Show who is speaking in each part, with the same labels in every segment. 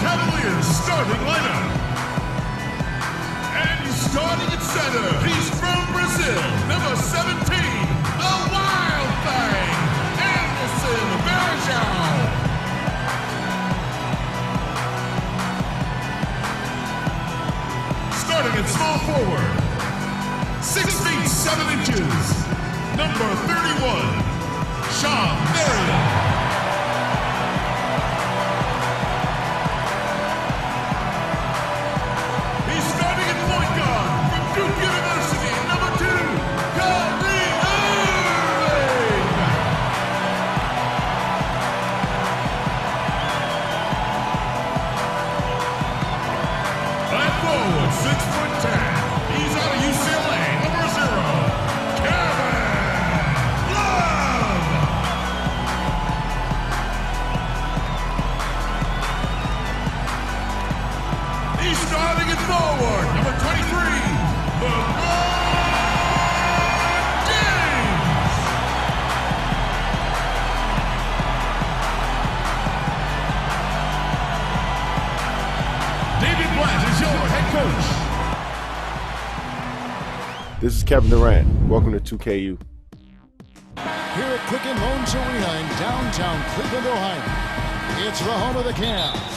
Speaker 1: Cavaliers starting lineup. And starting at center, he's from Brazil, number 17, the Wild Thing, Anderson Varejão. Starting at small forward, 6 feet 7 inches, number 31, Sean Marion. He's starting at point guard from Duke University, number 2, Kyrie Irving. At forward, 6'10", he's out of UCLA, number 0, Kevin Love. He's starting at forward, number 23, LeBron James. David Blatt is your head coach.
Speaker 2: This is Kevin Durant. Welcome to 2KU.
Speaker 3: Here at Quicken Loans Arena in downtown Cleveland, Ohio. It's the home of the Cavs.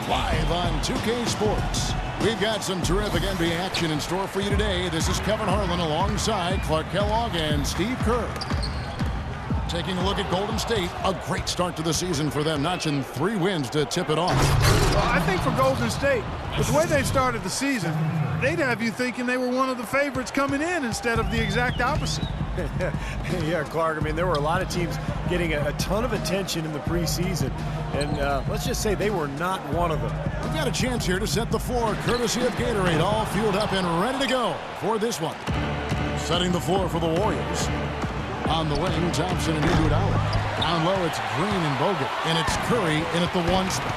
Speaker 3: Live on 2K Sports. We've got some terrific NBA action in store for you today. This is Kevin Harlan alongside Clark Kellogg and Steve Kerr. Taking a look at Golden State, a great start to the season for them, notching 3 wins to tip it off.
Speaker 4: Well, I think for Golden State, with the way they started the season, they'd have you thinking they were one of the favorites coming in instead of the exact opposite.
Speaker 5: Yeah, Clark, I mean, there were a lot of teams getting a ton of attention in the preseason, and let's just say they were not one of them.
Speaker 3: We've got a chance here to set the floor, courtesy of Gatorade, all fueled up and ready to go for this one. Setting the floor for the Warriors. On the wing, Thompson and Iguodala. Down low, it's Green and Bogut, and it's Curry in at the 1 spot.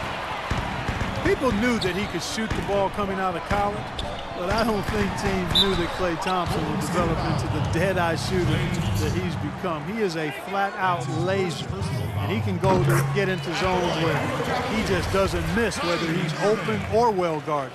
Speaker 4: People knew that he could shoot the ball coming out of college, but I don't think teams knew that Klay Thompson would develop into the dead-eye shooter that he's become. He is a flat-out laser, and he can go to get into zones where he just doesn't miss, whether he's open or well-guarded.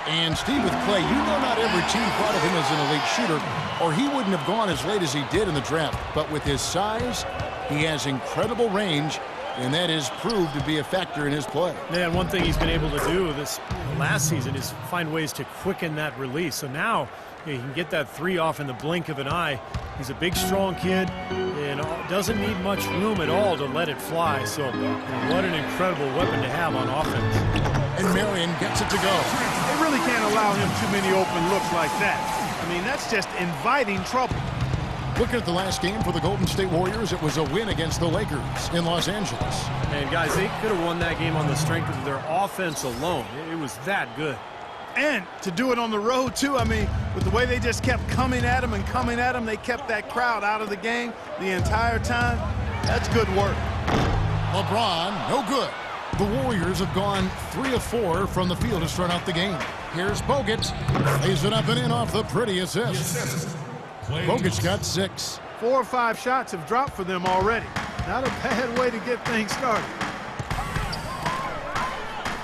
Speaker 3: And Steve, with Klay, you know not every team thought of him as an elite shooter, or he wouldn't have gone as late as he did in the draft. But with his size, he has incredible range, and that has proved to be a factor in his play.
Speaker 5: Yeah, and one thing he's been able to do this last season is find ways to quicken that release. So now he can get that 3 off in the blink of an eye. He's a big, strong kid and doesn't need much room at all to let it fly. So what an incredible weapon to have on offense.
Speaker 3: And Marion gets it to go.
Speaker 4: They really can't allow him too many open looks like that. I mean, that's just inviting trouble.
Speaker 3: Looking at the last game for the Golden State Warriors, it was a win against the Lakers in Los Angeles.
Speaker 5: And guys, they could have won that game on the strength of their offense alone. It was that good.
Speaker 4: And to do it on the road, too. I mean, with the way they just kept coming at him and coming at him, they kept that crowd out of the game the entire time. That's good work.
Speaker 3: LeBron, no good. The Warriors have gone 3 of 4 from the field to start out the game. Here's Bogut. Lays it up and in off the pretty assist. Bogut's got 6.
Speaker 4: 4 or 5 shots have dropped for them already. Not a bad way to get things started.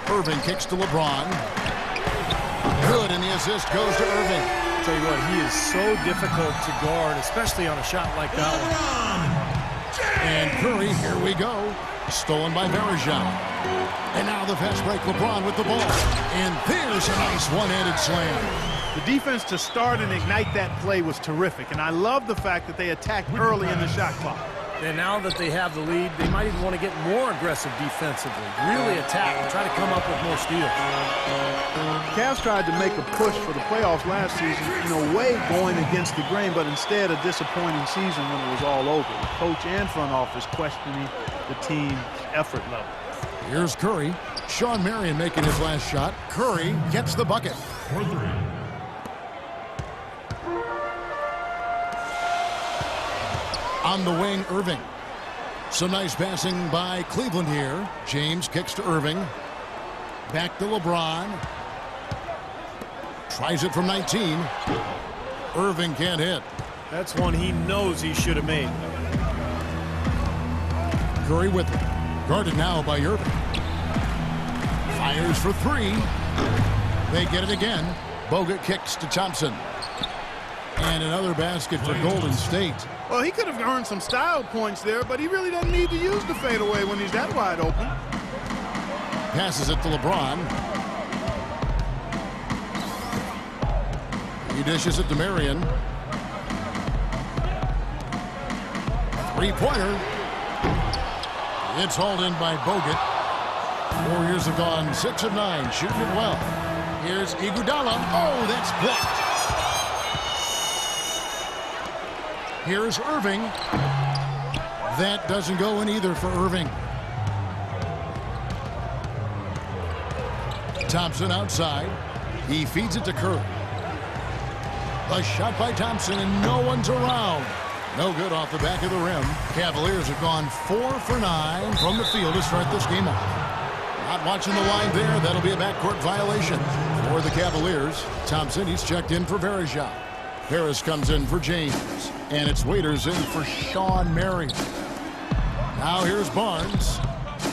Speaker 3: Irving kicks to LeBron. Good, and the assist goes to Irving.
Speaker 5: tell you what, he is so difficult to guard, especially on a shot like that one.
Speaker 3: And Curry, here we go. Stolen by Bergeron. And now the fast break, LeBron with the ball. And there's a nice one-handed slam.
Speaker 4: The defense to start and ignite that play was terrific, and I love the fact that they attacked early in the shot clock.
Speaker 5: And now that they have the lead, they might even want to get more aggressive defensively. Really attack and try to come up with more steals.
Speaker 4: Cavs tried to make a push for the playoffs last season, in a way going against the grain, but instead a disappointing season when it was all over. The coach and front office questioning the team's effort level.
Speaker 3: Here's Curry. Sean Marion making his last shot. Curry gets the bucket. On the wing, Irving. Some nice passing by Cleveland here. James kicks to Irving. Back to LeBron. Tries it from 19. Irving can't hit.
Speaker 5: That's one he knows he should have made.
Speaker 3: Curry with it. Guarded now by Irving. Fires for three. They get it again. Bogut kicks to Thompson. And another basket for Golden State.
Speaker 4: Well, he could have earned some style points there, but he really doesn't need to use the fadeaway when he's that wide open.
Speaker 3: Passes it to LeBron. He dishes it to Marion. Three-pointer. It's hauled in by Bogut. Warriors have gone 6 of 9, shooting it well. Here's Iguodala. Oh, that's blocked. Here's Irving. That doesn't go in either for Irving. Thompson outside. He feeds it to Curry. A shot by Thompson, and no one's around. No good off the back of the rim. Cavaliers have gone 4 for 9 from the field to start this game off. Not watching the line there. That'll be a backcourt violation for the Cavaliers. Thompson, he's checked in for Bergeron. Harris comes in for James. And it's Waiters in for Sean Marion. Now here's Barnes.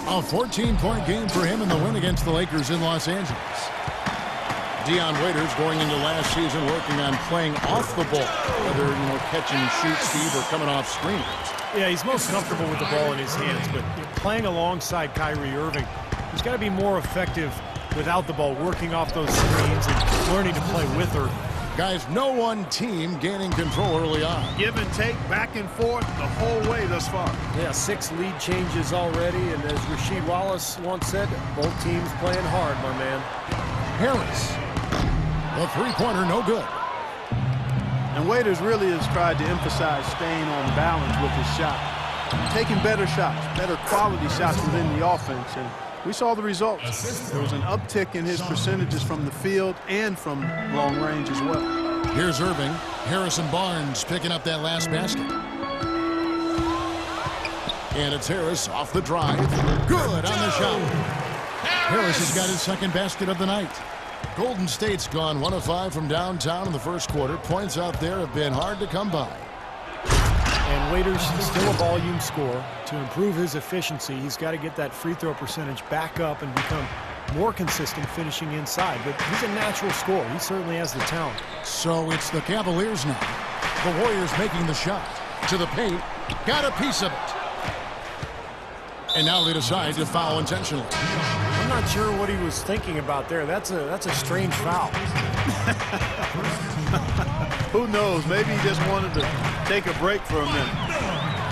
Speaker 3: A 14-point game for him in the win against the Lakers in Los Angeles. Dion Waiters going into last season working on playing off the ball. Whether, catch and shoot, Steve, or coming off screens.
Speaker 5: Yeah, he's most comfortable with the ball in his hands, but playing alongside Kyrie Irving, he's got to be more effective without the ball, working off those screens and learning to play with her.
Speaker 3: Guys, no one team gaining control early on.
Speaker 4: Give and take, back and forth, the whole way thus far.
Speaker 5: Yeah, 6 lead changes already, and as Rasheed Wallace once said, both teams playing hard, my man.
Speaker 3: Harris. The three-pointer, no good.
Speaker 4: And Waiters really has tried to emphasize staying on balance with his shot. Taking better shots, better quality shots within the offense. And we saw the results. There was an uptick in his percentages from the field and from long range as well.
Speaker 3: Here's Irving. Harrison Barnes picking up that last basket. And it's Harris off the drive. Good on the shot. Harris has got his second basket of the night. Golden State's gone 1 of 5 from downtown in the first quarter. Points out there have been hard to come by.
Speaker 5: And Waiters is still a volume scorer. To improve his efficiency, he's got to get that free throw percentage back up and become more consistent finishing inside. But he's a natural scorer. He certainly has the talent.
Speaker 3: So it's the Cavaliers now. The Warriors making the shot. To the paint. Got a piece of it. And now they decide to foul intentionally.
Speaker 5: I'm not sure what he was thinking about there. That's a strange foul.
Speaker 4: Who knows? Maybe he just wanted to take a break for a minute.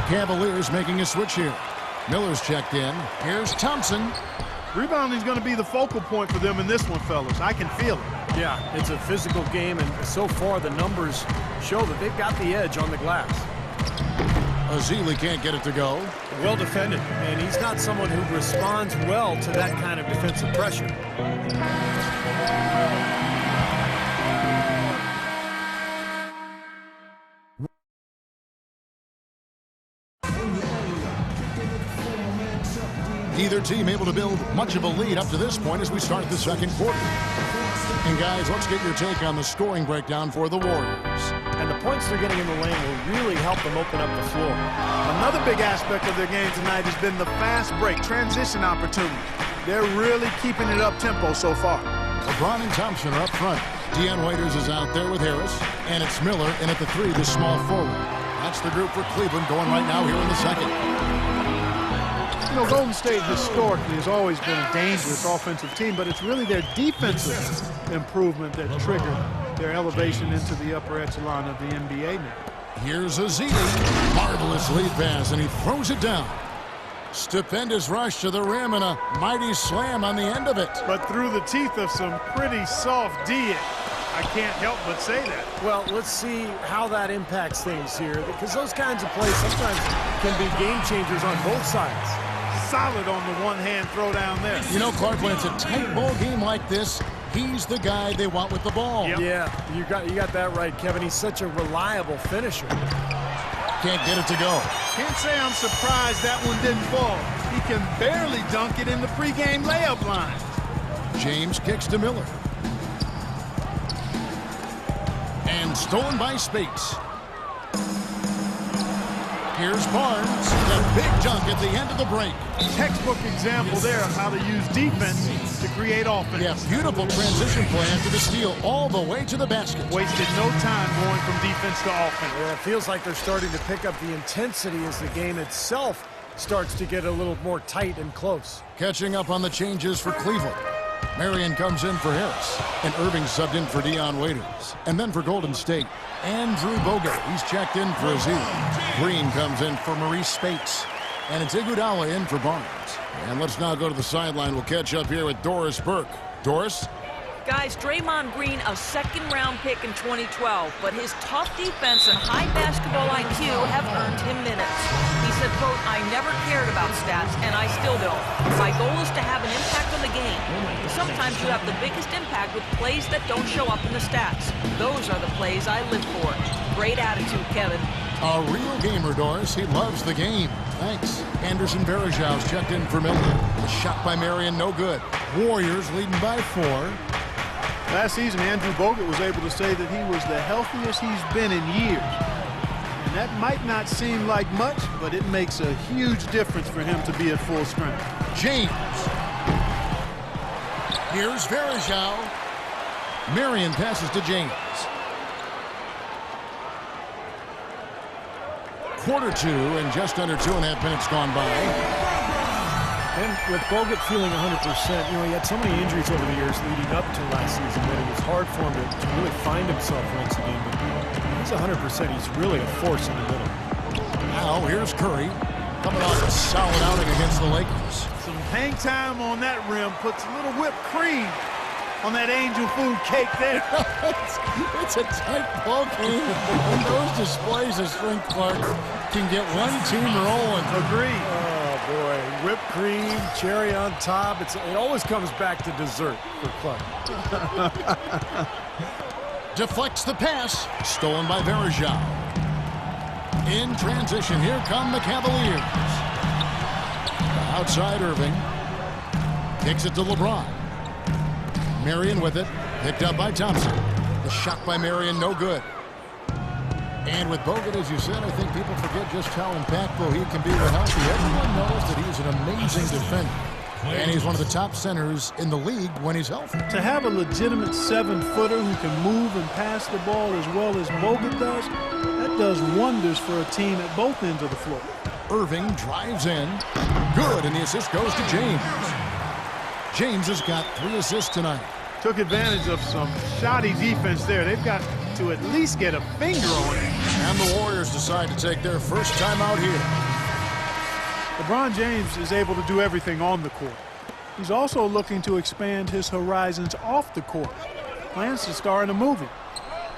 Speaker 3: Cavaliers making a switch here. Miller's checked in. Here's Thompson.
Speaker 4: Rebounding is going to be the focal point for them in this one, fellas. I can feel it.
Speaker 5: Yeah, it's a physical game, and so far the numbers show that they've got the edge on the glass.
Speaker 3: Azili can't get it to go.
Speaker 5: Well defended, and he's not someone who responds well to that kind of defensive pressure.
Speaker 3: Neither team able to build much of a lead up to this point as we start the second quarter. And guys, let's get your take on the scoring breakdown for the Warriors.
Speaker 5: And the points they're getting in the lane will really help them open up the floor.
Speaker 4: Another big aspect of their game tonight has been the fast break, transition opportunity. They're really keeping it up tempo so far.
Speaker 3: LeBron and Thompson are up front. Dion Waiters is out there with Harris. And it's Miller in at the 3, the small forward. That's the group for Cleveland going right now here in the second.
Speaker 4: You know, Golden State historically has always been a dangerous offensive team, but it's really their defensive improvement that triggered their elevation into the upper echelon of the NBA now.
Speaker 3: Here's Azili. Marvelous lead pass, and he throws it down. Stupendous rush to the rim and a mighty slam on the end of it.
Speaker 4: But through the teeth of some pretty soft D. I can't help but say that.
Speaker 5: Well, let's see how that impacts things here, because those kinds of plays sometimes can be game changers on both sides.
Speaker 4: Solid on the one-hand throw down there.
Speaker 3: You know, Clark, when it's a tight ball game like this, he's the guy they want with the ball.
Speaker 4: Yep.
Speaker 5: Yeah, you got that right, Kevin. He's such a reliable finisher.
Speaker 3: Can't get it to go.
Speaker 4: Can't say I'm surprised that one didn't fall. He can barely dunk it in the pregame layup line.
Speaker 3: James kicks to Miller. And stolen by Spates. Here's Barnes. The big dunk at the end of the break.
Speaker 4: Textbook example there of how to use defense to create offense.
Speaker 3: Yeah, beautiful transition play after the steal all the way to the basket.
Speaker 4: Wasted no time going from defense to offense.
Speaker 5: Yeah, it feels like they're starting to pick up the intensity as the game itself starts to get a little more tight and close.
Speaker 3: Catching up on the changes for Cleveland. Marion comes in for Harris. And Irving subbed in for Dion Waiters. And then for Golden State, Andrew Bogut. He's checked in for Azili. Green comes in for Maurice Spates. And it's Iguodala in for Barnes. And let's now go to the sideline. We'll catch up here with Doris Burke. Doris?
Speaker 6: Guys, Draymond Green, a second-round pick in 2012, but his tough defense and high basketball IQ have earned him minutes. He said, quote, "I never cared about stats, and I still don't. My goal is to have an impact on the game. Sometimes you have the biggest impact with plays that don't show up in the stats. Those are the plays I live for." Great attitude, Kevin.
Speaker 3: A real gamer, Doris. He loves the game. Thanks. Anderson Varejão's checked in for Miller. The shot by Marion, no good. Warriors leading by 4.
Speaker 4: Last season, Andrew Bogut was able to say that he was the healthiest he's been in years. And that might not seem like much, but it makes a huge difference for him to be at full strength.
Speaker 3: James. Here's Varejão. Marion passes to James. Quarter 2 and just under 2.5 minutes gone by.
Speaker 5: And with Bogut feeling 100%, you know, he had so many injuries over the years leading up to last season that it was hard for him to really find himself once again. But he's 100%. He's really a force in the middle.
Speaker 3: Now here's Curry coming off a solid outing against the Lakers.
Speaker 4: Some hang time on that rim puts a little whipped cream on that angel food cake there.
Speaker 3: It's a tight ball game. And those displays of strength, Clark, can get one team rolling.
Speaker 4: Agreed.
Speaker 5: Boy, whipped cream, cherry on top. It always comes back to dessert for Clark.
Speaker 3: Deflects the pass. Stolen by Varejão. In transition, here come the Cavaliers. Outside Irving. Kicks it to LeBron. Marion with it. Picked up by Thompson. The shot by Marion, no good. And with Bogut, as you said, I think people forget just how impactful he can be when healthy. Everyone knows that he's an amazing defender. And he's one of the top centers in the league when he's healthy.
Speaker 4: To have a legitimate 7-footer who can move and pass the ball as well as Bogut does, that does wonders for a team at both ends of the floor.
Speaker 3: Irving drives in. Good, and the assist goes to James. James has got 3 assists tonight.
Speaker 4: Took advantage of some shoddy defense there. They've got to at least get a finger on it.
Speaker 3: And the Warriors decide to take their first time out here.
Speaker 4: LeBron James is able to do everything on the court. He's also looking to expand his horizons off the court. Plans to star in a movie.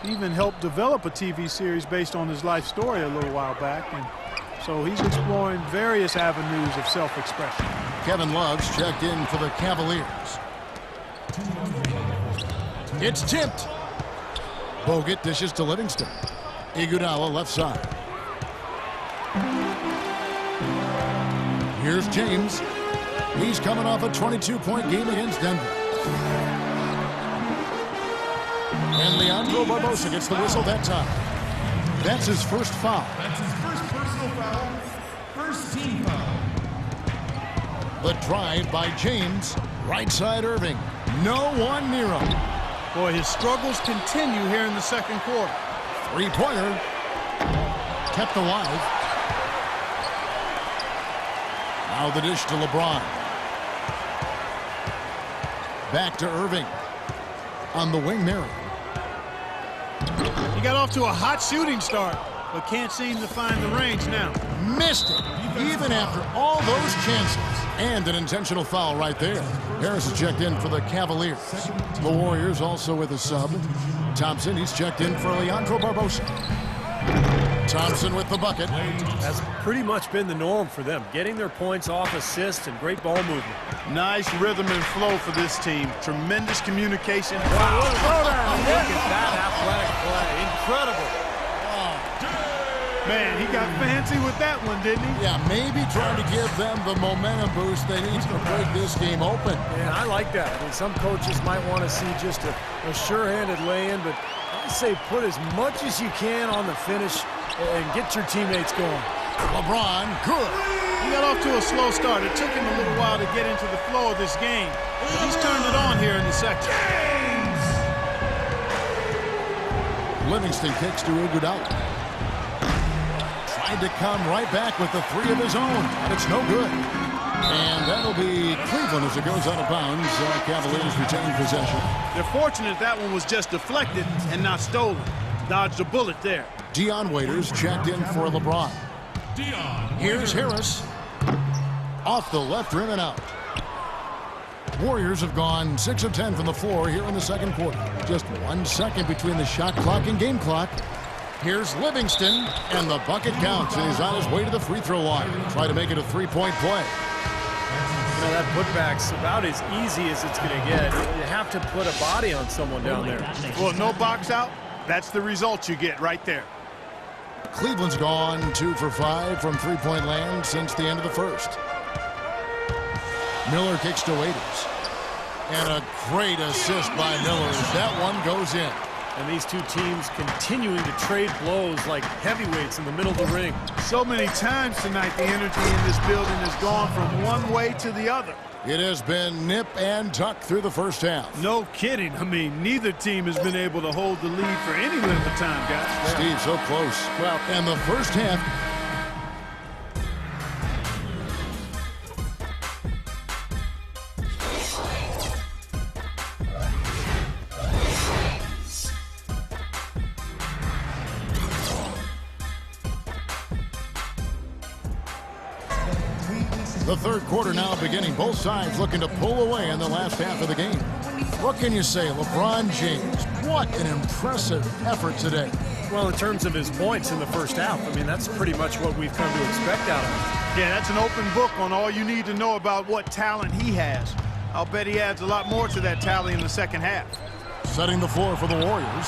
Speaker 4: He even helped develop a TV series based on his life story a little while back. And so he's exploring various avenues of self-expression.
Speaker 3: Kevin Love's checked in for the Cavaliers. It's tipped. Bogut dishes to Livingston. Iguodala left side. Here's James. He's coming off a 22-point game against Denver. And Leandro Barbosa gets the whistle that time. That's his first foul.
Speaker 1: That's his first personal foul. First team foul.
Speaker 3: The drive by James. Right side Irving. No one near him.
Speaker 4: Boy, his struggles continue here in the second quarter.
Speaker 3: Three-pointer. Kept alive. Now the dish to LeBron. Back to Irving. On the wing, Mary.
Speaker 4: He got off to a hot shooting start, but can't seem to find the range now.
Speaker 3: Missed it, even after all those chances. And an intentional foul right there. Harris is checked in for the Cavaliers. The Warriors also with a sub. Thompson, he's checked in for Leandro Barbosa. Thompson with the bucket.
Speaker 5: That's pretty much been the norm for them, getting their points off assists and great ball movement.
Speaker 4: Nice rhythm and flow for this team. Tremendous communication.
Speaker 5: Wow. Look at that athletic play. Incredible.
Speaker 4: Man, he got fancy with that one, didn't he?
Speaker 3: Yeah, maybe trying to give them the momentum boost they need to break this game open.
Speaker 5: Yeah, I like that. I mean, some coaches might want to see just a sure-handed lay-in, but I say put as much as you can on the finish and get your teammates going.
Speaker 3: LeBron, good.
Speaker 4: He got off to a slow start. It took him a little while to get into the flow of this game. But he's turned it on here in the second.
Speaker 3: Livingston kicks to Iguodala. Tried to come right back with the three of his own. It's no good. And that'll be Cleveland as it goes out of bounds. Cavaliers retain possession.
Speaker 4: They're fortunate that one was just deflected and not stolen. Dodged a bullet there.
Speaker 3: Dion Waiters checked in for LeBron. Here's Harris. Off the left rim and out. Warriors have gone 6 of 10 from the floor here in the second quarter. Just 1 second between the shot clock and game clock. Here's Livingston, and the bucket counts. He's on his way to the free throw line. Try to make it a three-point play.
Speaker 5: You know, that putback's about as easy as it's going to get. You have to put a body on someone down there.
Speaker 4: Well, no box out. That's the result you get right there.
Speaker 3: Cleveland's gone 2 for 5 from three-point land since the end of the first. Miller kicks to Waiters. And a great assist by Miller as that one goes in.
Speaker 5: And these two teams continuing to trade blows like heavyweights in the middle of the ring.
Speaker 4: So many times tonight, the energy in this building has gone from one way to the other.
Speaker 3: It has been nip and tuck through the first half.
Speaker 4: No kidding. I mean, neither team has been able to hold the lead for any length of time, guys.
Speaker 3: Steve, so close.
Speaker 5: Well,
Speaker 3: and the first half. The third quarter now beginning. Both sides looking to pull away in the last half of the game. What can you say? LeBron James, what an impressive effort today.
Speaker 5: Well, in terms of his points in the first half, I mean, that's pretty much what we've come to expect out of him.
Speaker 4: Yeah, that's an open book on all you need to know about what talent he has. I'll bet he adds a lot more to that tally in the second half.
Speaker 3: Setting the floor for the Warriors.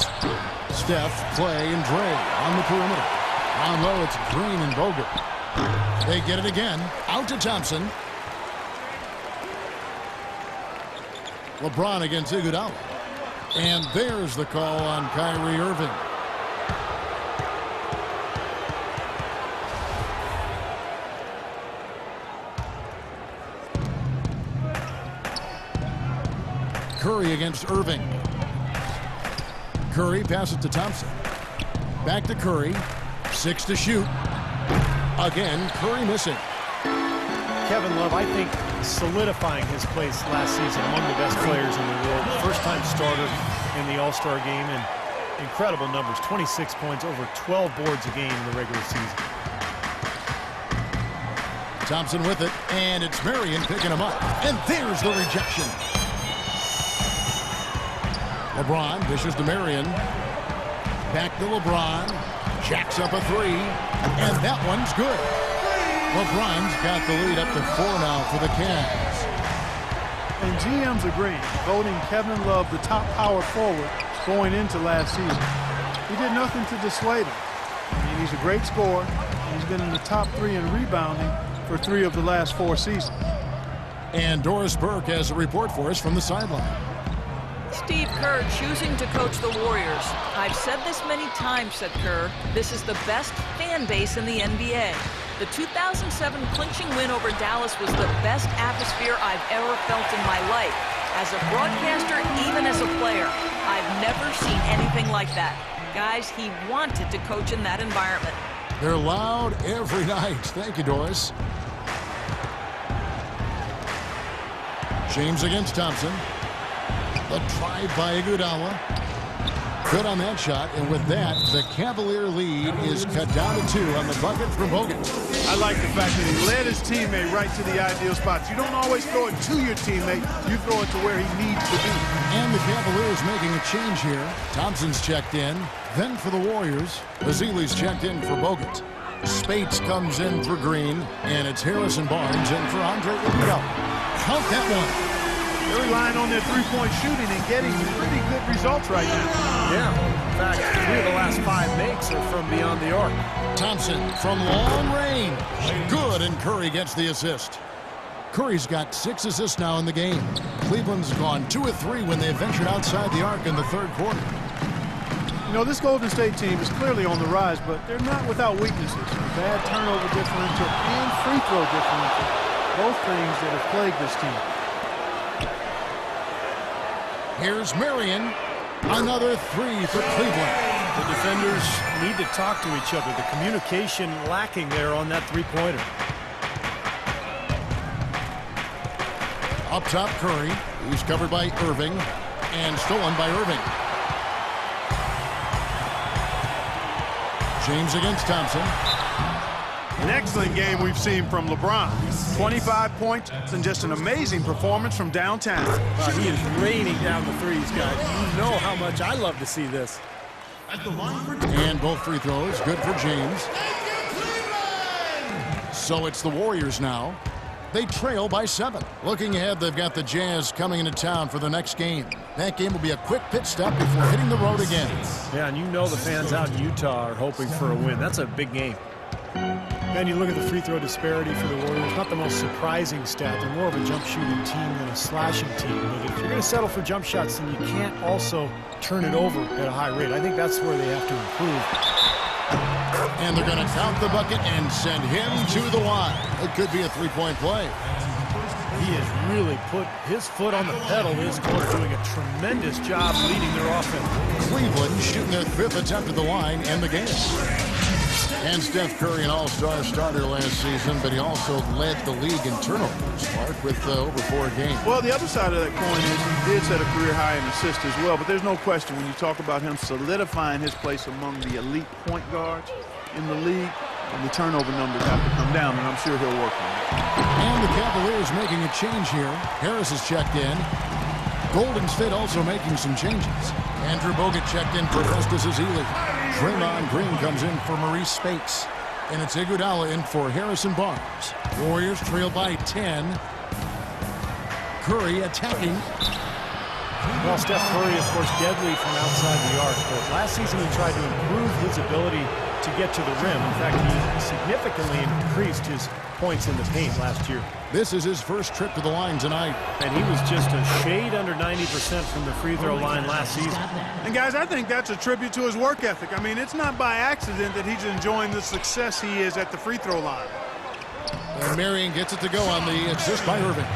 Speaker 3: Steph, Clay, and Dre on the perimeter. Down low, it's Green and Bogut. They get it again. Out to Thompson. LeBron against Iguodala. And there's the call on Kyrie Irving. Curry against Irving. Curry passes to Thompson. Back to Curry. 6 to shoot. Again, Curry missing.
Speaker 5: Kevin Love, I think, solidifying his place last season among the best players in the world. First-time starter in the All-Star game, and incredible numbers. 26 points, over 12 boards a game in the regular season.
Speaker 3: Thompson with it, and it's Marion picking him up. And there's the rejection. LeBron dishes to Marion. Back to LeBron. Jacks up a three, and that one's good. LeBron's got the lead up to 4 now for the Cavs.
Speaker 4: And GM's agreeing, voting Kevin Love the top power forward going into last season. He did nothing to dissuade him. I mean, he's a great scorer. He's been in the top 3 in rebounding for 3 of the last 4 seasons.
Speaker 3: And Doris Burke has a report for us from the sideline.
Speaker 6: Steve Kerr choosing to coach the Warriors. I've said this many times, said Kerr. This is the best fan base in the NBA. The 2007 clinching win over Dallas was the best atmosphere I've ever felt in my life. As a broadcaster, even as a player, I've never seen anything like that. Guys, he wanted to coach in that environment.
Speaker 3: They're loud every night. Thank you, Doris. James against Thompson. The drive by Iguodala. Good on that shot, and with that, the Cavalier lead is cut down to 2 on the bucket from Bogut.
Speaker 4: I like the fact that he led his teammate right to the ideal spots. You don't always throw it to your teammate. You throw it to where he needs to be.
Speaker 3: And the Cavaliers making a change here. Thompson's checked in. Then for the Warriors, Bazili's checked in for Bogut. Spates comes in for Green, and it's Harrison Barnes in for Andre Iguodala. Count that one.
Speaker 4: They're relying on their three-point shooting and getting pretty good results right now.
Speaker 5: Yeah, in fact, 3 of the last 5 makes are from beyond the arc.
Speaker 3: Thompson from long range. Good, and Curry gets the assist. Curry's got 6 assists now in the game. Cleveland's gone 2 of 3 when they ventured outside the arc in the 3rd quarter.
Speaker 4: You know, this Golden State team is clearly on the rise, but they're not without weaknesses. Bad turnover differential and free throw differential. Both things that have plagued this team.
Speaker 3: Here's Marion. Another 3 for Cleveland.
Speaker 5: The defenders need to talk to each other. The communication lacking there on that three-pointer.
Speaker 3: Up top, Curry. He's covered by Irving and stolen by Irving. James against Thompson.
Speaker 4: An excellent game we've seen from LeBron. 25 points and just an amazing performance from downtown.
Speaker 5: He is raining down the threes, guys. You know how much I love to see this.
Speaker 3: And both free throws, good for James. So it's the Warriors now. They trail by 7. Looking ahead, they've got the Jazz coming into town for the next game. That game will be a quick pit stop before hitting the road again.
Speaker 5: Yeah, and you know the fans out in Utah are hoping for a win. That's a big game. And you look at the free throw disparity for the Warriors, not the most surprising stat. They're more of a jump shooting team than a slashing team. But if you're going to settle for jump shots, then you can't also turn it over at a high rate. I think that's where they have to improve.
Speaker 3: And they're going to count the bucket and send him to the line. It could be a 3-point play.
Speaker 5: He has really put his foot on the pedal. His coach doing a tremendous job leading their offense.
Speaker 3: Cleveland shooting their 5th attempt at the line and the game. And Steph Curry, an all-star starter last season, but he also led the league in turnovers, Mark, with over 4 games.
Speaker 4: Well, the other side of that coin is he did set a career high in assists as well, but there's no question when you talk about him solidifying his place among the elite point guards in the league, and the turnover numbers have to come down, and I'm sure he'll work on it.
Speaker 3: And the Cavaliers making a change here. Harris is checked in. Golden State also making some changes. Andrew Bogut checked in for Festus Ezeli. Draymond Green comes in for Maurice Spates. And it's Iguodala in for Harrison Barnes. Warriors trail by 10. Curry attacking.
Speaker 5: Well, Steph Curry, of course, deadly from outside the arc. But last season he tried to improve his ability to get to the rim. In fact, he significantly increased his points in the paint last year.
Speaker 3: This is his first trip to the line tonight.
Speaker 5: And he was just a shade under 90% from the free throw line last season.
Speaker 4: And guys, I think that's a tribute to his work ethic. I mean, it's not by accident that he's enjoying the success he is at the free throw line.
Speaker 3: And Marion gets it to go on the assist by Irving.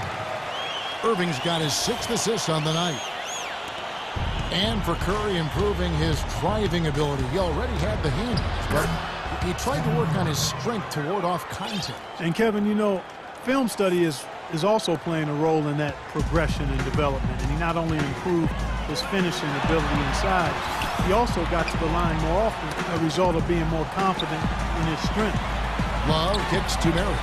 Speaker 3: Irving's got his 6th assist on the night. And for Curry, improving his driving ability. He already had the handles, but he tried to work on his strength to ward off contact.
Speaker 4: And Kevin, you know, film study is also playing a role in that progression and development. And he not only improved his finishing ability inside, he also got to the line more often as a result of being more confident in his strength.
Speaker 3: Love kicks to Marion.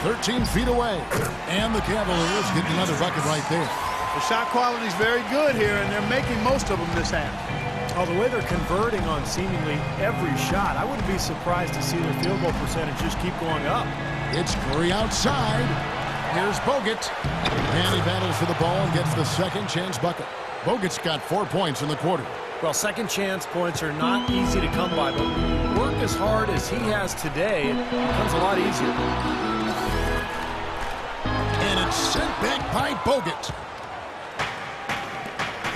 Speaker 3: 13 feet away. And the Cavaliers get another bucket right there.
Speaker 4: The shot quality is very good here, and they're making most of them this half.
Speaker 5: Oh, the way they're converting on seemingly every shot, I wouldn't be surprised to see their field goal percentage just keep going up.
Speaker 3: It's Curry outside. Here's Bogut. And he battles for the ball and gets the second chance bucket. Bogut's got 4 points in the quarter.
Speaker 5: Well, second chance points are not easy to come by, but work as hard as he has today, it becomes a lot easier.
Speaker 3: And it's sent back by Bogut.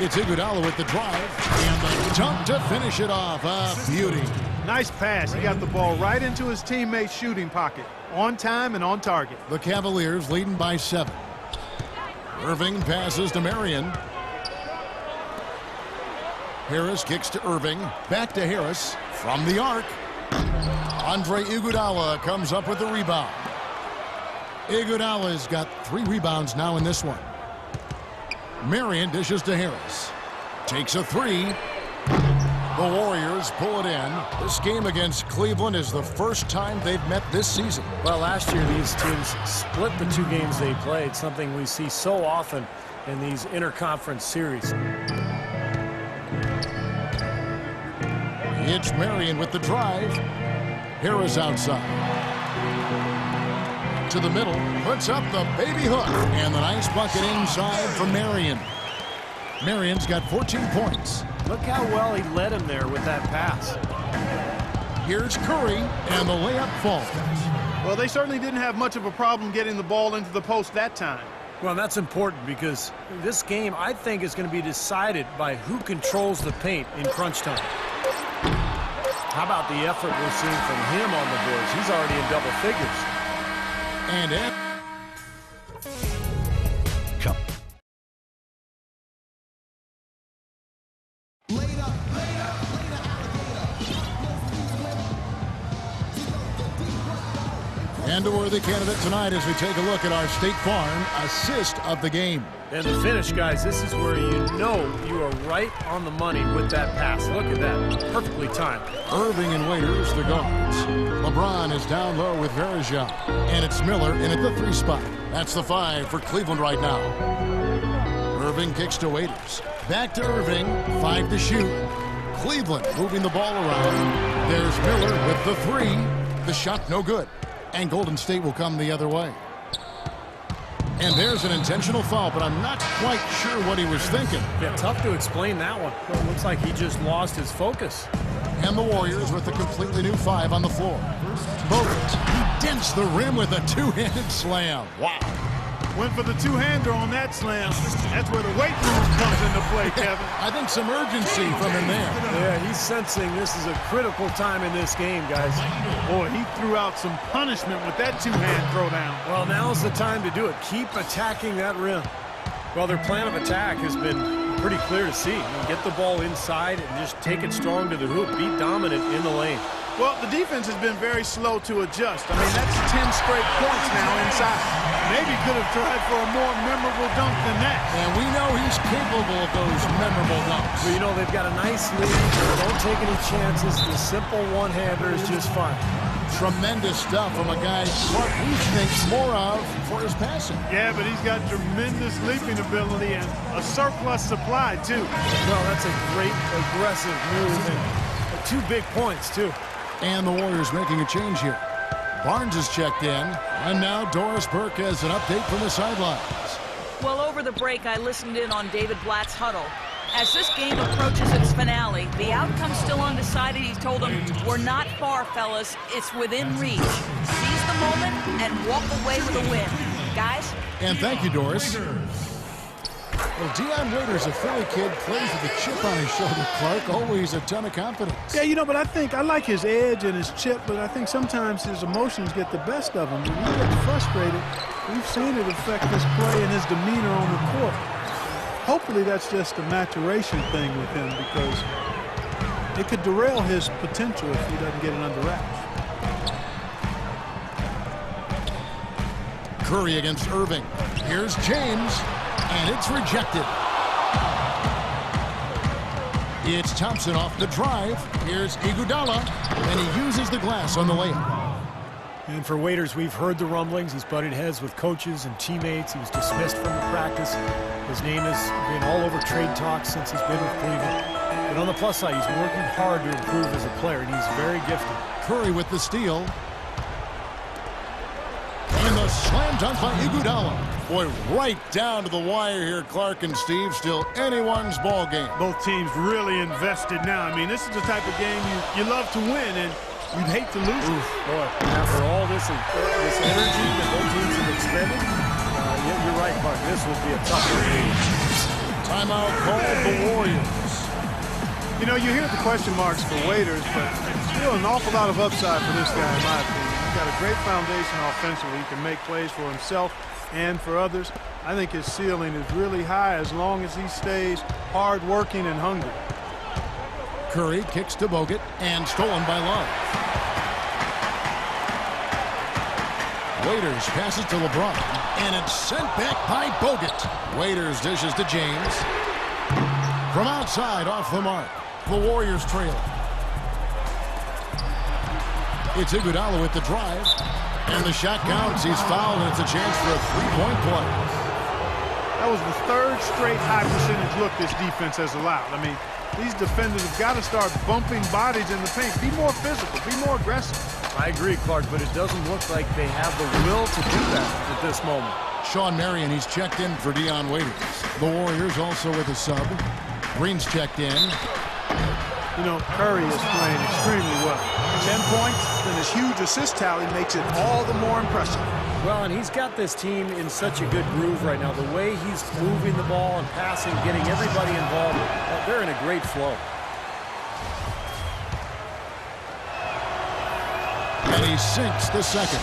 Speaker 3: It's Iguodala with the drive and the dunk to finish it off. A beauty.
Speaker 4: Nice pass. He got the ball right into his teammate's shooting pocket. On time and on target.
Speaker 3: The Cavaliers leading by 7. Irving passes to Marion. Harris kicks to Irving. Back to Harris from the arc. Andre Iguodala comes up with the rebound. Iguodala's got 3 rebounds now in this one. Marion dishes to Harris. Takes a 3. The Warriors pull it in. This game against Cleveland is the first time they've met this season.
Speaker 5: Well, last year these teams split the 2 games they played, something we see so often in these interconference series.
Speaker 3: It's Marion with the drive. Harris outside. To the middle, puts up the baby hook. And the nice bucket inside for Marion. Marion's got 14 points.
Speaker 5: Look how well he led him there with that pass.
Speaker 3: Here's Curry, and the layup falls.
Speaker 4: Well, they certainly didn't have much of a problem getting the ball into the post that time.
Speaker 5: Well, that's important because this game, I think, is going to be decided by who controls the paint in crunch time. How about the effort we're seeing from him on the boards? He's already in double figures.
Speaker 3: And it. Come. And a worthy candidate tonight as we take a look at our State Farm assist of the game.
Speaker 5: And the finish, guys, this is where you know you are right on the money with that pass. Look at that. Perfectly timed.
Speaker 3: Irving and Waiters, the guards. LeBron is down low with Verja. And it's Miller in at the 3 spot. That's the 5 for Cleveland right now. Irving kicks to Waiters. Back to Irving. 5 to shoot. Cleveland moving the ball around. There's Miller with the 3. The shot no good. And Golden State will come the other way. And there's an intentional foul, but I'm not quite sure what he was thinking.
Speaker 5: Yeah, tough to explain that one. Well, it looks like he just lost his focus.
Speaker 3: And the Warriors with a completely new 5 on the floor. Bogut, he dents the rim with a 2-handed slam. Wow.
Speaker 4: Went for the 2-hander on that slam. That's where the weight room comes into play, Kevin.
Speaker 3: I think some urgency from him there.
Speaker 5: Yeah, he's sensing this is a critical time in this game, guys.
Speaker 4: Boy, he threw out some punishment with that 2-hand throwdown.
Speaker 5: Well, now's the time to do it. Keep attacking that rim. Well, their plan of attack has been pretty clear to see. Get the ball inside and just take it strong to the hoop. Be dominant in the lane.
Speaker 4: Well, the defense has been very slow to adjust. I mean, that's 10 straight points now inside. Maybe could have tried for a more memorable dunk than that.
Speaker 3: And we know he's capable of those memorable dunks.
Speaker 5: But, you know, they've got a nice lead. Don't take any chances. The simple one-hander is just fine.
Speaker 3: Tremendous stuff from a guy Clark thinks more of for his passing.
Speaker 4: Yeah, but he's got tremendous leaping ability and a surplus supply, too.
Speaker 5: Well, that's a great aggressive move and 2 big points, too.
Speaker 3: And the Warriors making a change here. Barnes is checked in, and now Doris Burke has an update from the sidelines.
Speaker 6: Well, over the break, I listened in on David Blatt's huddle. As this game approaches its finale, the outcome's still undecided. He told them, "We're not far, fellas. It's within reach. Seize the moment and walk away with a win." Guys?
Speaker 3: And thank you, Doris. Well, Dion Waiters, a Philly kid, plays with a chip on his shoulder, Clark. Always a ton of confidence.
Speaker 4: Yeah, you know, but I like his edge and his chip, but I think sometimes his emotions get the best of him. When he gets frustrated, we've seen it affect his play and his demeanor on the court. Hopefully that's just a maturation thing with him because it could derail his potential if he doesn't get it under wraps.
Speaker 3: Curry against Irving. Here's James. And it's rejected. It's Thompson off the drive. Here's Iguodala, and he uses the glass on the layup.
Speaker 5: And for Waiters, we've heard the rumblings. He's butted heads with coaches and teammates. He was dismissed from the practice. His name has been all over trade talks since he's been with Cleveland. But on the plus side, he's working hard to improve as a player, and he's very gifted.
Speaker 3: Curry with the steal. And the slam dunk by Iguodala. Boy, right down to the wire here, Clark and Steve. Still anyone's ball game.
Speaker 4: Both teams really invested now. I mean, this is the type of game you love to win, and you'd hate to lose it.
Speaker 5: Boy, after all this energy that both teams have expended, you're right, Clark. This would be a tough game.
Speaker 3: Timeout called the Warriors.
Speaker 4: You know, you hear the question marks for Waiters, but still an awful lot of upside for this guy, in my opinion. He's got a great foundation offensively. He can make plays for himself and for others. I think his ceiling is really high as long as he stays hard-working and hungry.
Speaker 3: Curry kicks to Bogut and stolen by Love. Waiters passes to LeBron, and it's sent back by Bogut. Waiters dishes to James. From outside, off the mark. The Warriors trail. It's Iguodala with the drive. And the shot counts. He's fouled, and it's a chance for a three-point play.
Speaker 4: That was the third straight high-percentage look this defense has allowed. I mean, these defenders have got to start bumping bodies in the paint. Be more physical. Be more aggressive.
Speaker 5: I agree, Clark, but it doesn't look like they have the will to do that at this moment.
Speaker 3: Sean Marion, he's checked in for Dion Waiters. The Warriors also with a sub. Green's checked in.
Speaker 4: You know, Curry is playing extremely well. 10 points, and his huge assist tally makes it all the more impressive.
Speaker 5: Well, and he's got this team in such a good groove right now. The way he's moving the ball and passing, getting everybody involved, they're in a great flow.
Speaker 3: And he sinks the second.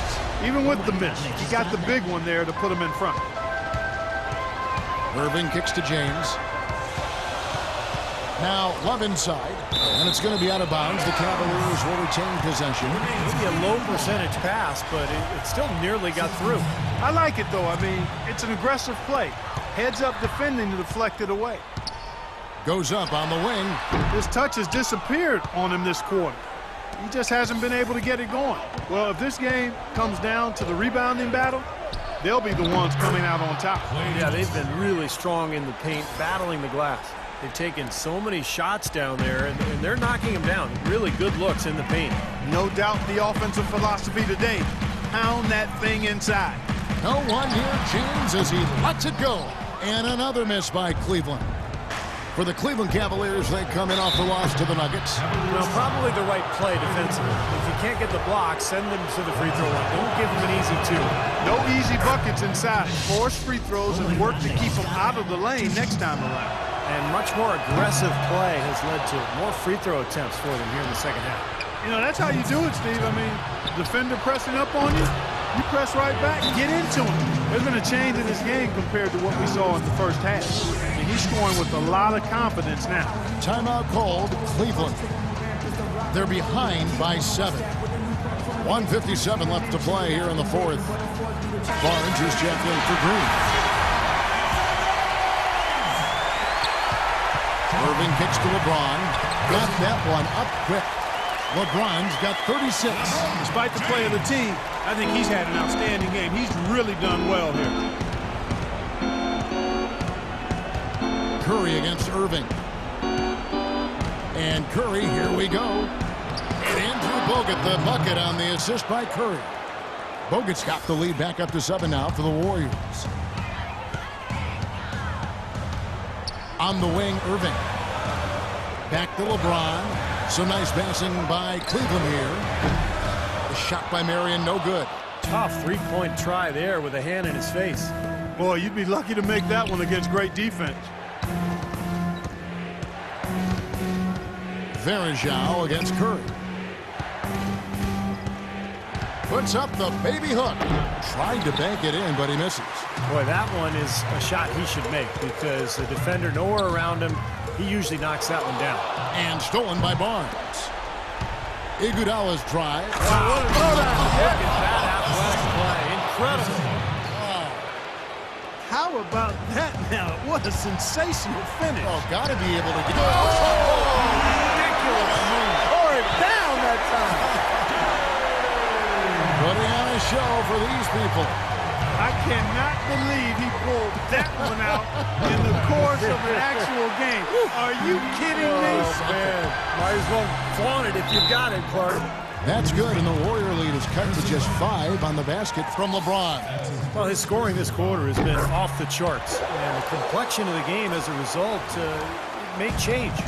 Speaker 4: Even with the miss, he got the big one there to put him in front.
Speaker 3: Irving kicks to James. Now Love inside, and it's going to be out of bounds. The Cavaliers will retain possession.
Speaker 5: Maybe a low percentage pass, but it still nearly got through.
Speaker 4: I like it, though. I mean, it's an aggressive play. Heads up defending to deflect it away.
Speaker 3: Goes up on the wing.
Speaker 4: His touch has disappeared on him this quarter. He just hasn't been able to get it going. Well, if this game comes down to the rebounding battle, they'll be the ones coming out on top.
Speaker 5: Yeah, they've been really strong in the paint, battling the glass. They've taken so many shots down there, and they're knocking them down. Really good looks in the paint.
Speaker 4: No doubt the offensive philosophy today, pound that thing inside.
Speaker 3: No one near James as he lets it go. And another miss by Cleveland. For the Cleveland Cavaliers, they come in off the loss to the Nuggets.
Speaker 5: Well, probably the right play defensively. If you can't get the block, send them to the free throw line. Don't give them an easy two.
Speaker 4: No easy buckets inside. Force free throws and work to keep them out of the lane next time around.
Speaker 5: And much more aggressive play has led to more free throw attempts for them here in the second half.
Speaker 4: You know, that's how you do it, Steve. I mean, defender pressing up on you, you press right back, get into him. There's been a change in this game compared to what we saw in the first half. I mean, he's scoring with a lot of confidence now.
Speaker 3: Timeout called, Cleveland. They're behind by 7. 1:57 left to play here in the fourth. Barnes is checked in for Green. Irving kicks to LeBron. Got that one up quick. LeBron's got 36.
Speaker 4: Despite the play of the team, I think he's had an outstanding game. He's really done well here.
Speaker 3: Curry against Irving. And Curry, here we go. And Andrew Bogut, the bucket on the assist by Curry. Bogut's got the lead back up to 7 now for the Warriors. On the wing, Irving. Back to LeBron. Some nice passing by Cleveland here. A shot by Marion, no good.
Speaker 5: Tough three-point try there with a hand in his face.
Speaker 4: Boy, you'd be lucky to make that one against great defense.
Speaker 3: Varejao against Curry. Puts up the baby hook. Tried to bank it in, but he misses.
Speaker 5: Boy, that one is a shot he should make because the defender nowhere around him, he usually knocks that one down.
Speaker 3: And stolen by Barnes. Iguodala's drive.
Speaker 5: Wow, what a look at that athletic play. Incredible.
Speaker 3: Wow.
Speaker 4: How about that now? What a sensational finish.
Speaker 3: Oh, got to be able to get it.
Speaker 4: Ridiculous move. Tore it down that time.
Speaker 3: Putting on a show for these people.
Speaker 4: I cannot believe he pulled that one out in the course of an actual game. Are you kidding me?
Speaker 5: Oh, man. Might as well flaunt it if you've got it, Clark.
Speaker 3: That's good, and the Warrior lead is cut to just 5 on the basket from LeBron.
Speaker 5: Well, his scoring this quarter has been off the charts, and the complexion of the game as a result may change.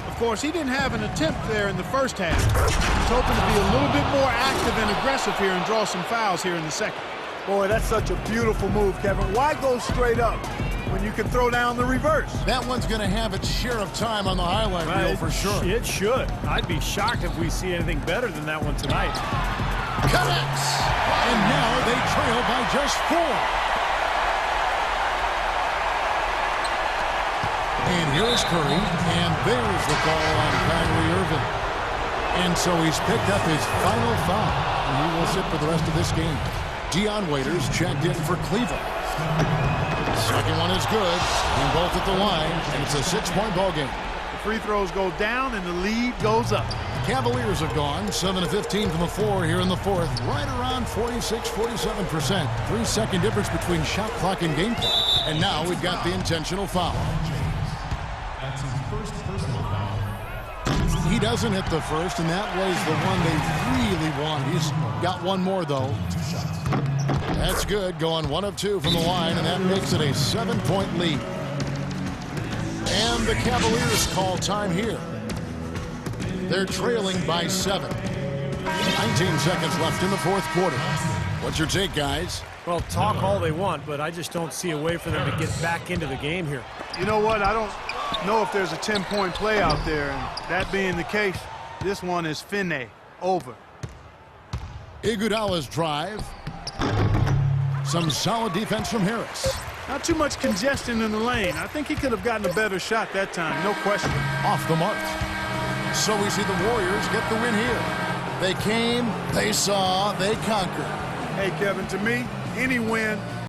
Speaker 4: Of course, he didn't have an attempt there in the first half. He's hoping to be a little bit more active and aggressive here and draw some fouls here in the second. Boy, that's such a beautiful move, Kevin. Why go straight up when you can throw down the reverse?
Speaker 3: That one's going to have its share of time on the highlight reel for sure.
Speaker 5: It should. I'd be shocked if we see anything better than that one tonight.
Speaker 3: Connects! And now they trail by just 4. And here's Curry, and there's the call on Kyrie Irving. And so he's picked up his final foul, and he will sit for the rest of this game. Dion Waiters checked in for Cleveland. Second one is good, and both at the line, and it's a 6-point ball game.
Speaker 4: The free throws go down, and the lead goes up.
Speaker 3: Cavaliers have gone 7 of 15 from the floor here in the fourth, right around 46-47%. 3-second difference between shot clock and game clock. And now we've got the intentional foul.
Speaker 1: That's his first personal foul.
Speaker 3: He doesn't hit the first, and that was the one they really want. He's got one more, though. That's good, going 1 of 2 from the line, and that makes it a 7-point lead. And the Cavaliers call time here. They're trailing by 7. 19 seconds left in the fourth quarter. What's your take, guys?
Speaker 5: Well, talk all they want, but I just don't see a way for them to get back into the game here.
Speaker 4: You know what? I don't know if there's a 10-point play out there, and that being the case, this one is finne, over.
Speaker 3: Iguodala's drive. Some solid defense from Harris.
Speaker 4: Not too much congestion in the lane. I think he could have gotten a better shot that time, no question.
Speaker 3: Off the mark. So we see the Warriors get the win here. They came, they saw, they conquered.
Speaker 4: Hey, Kevin, to me, any win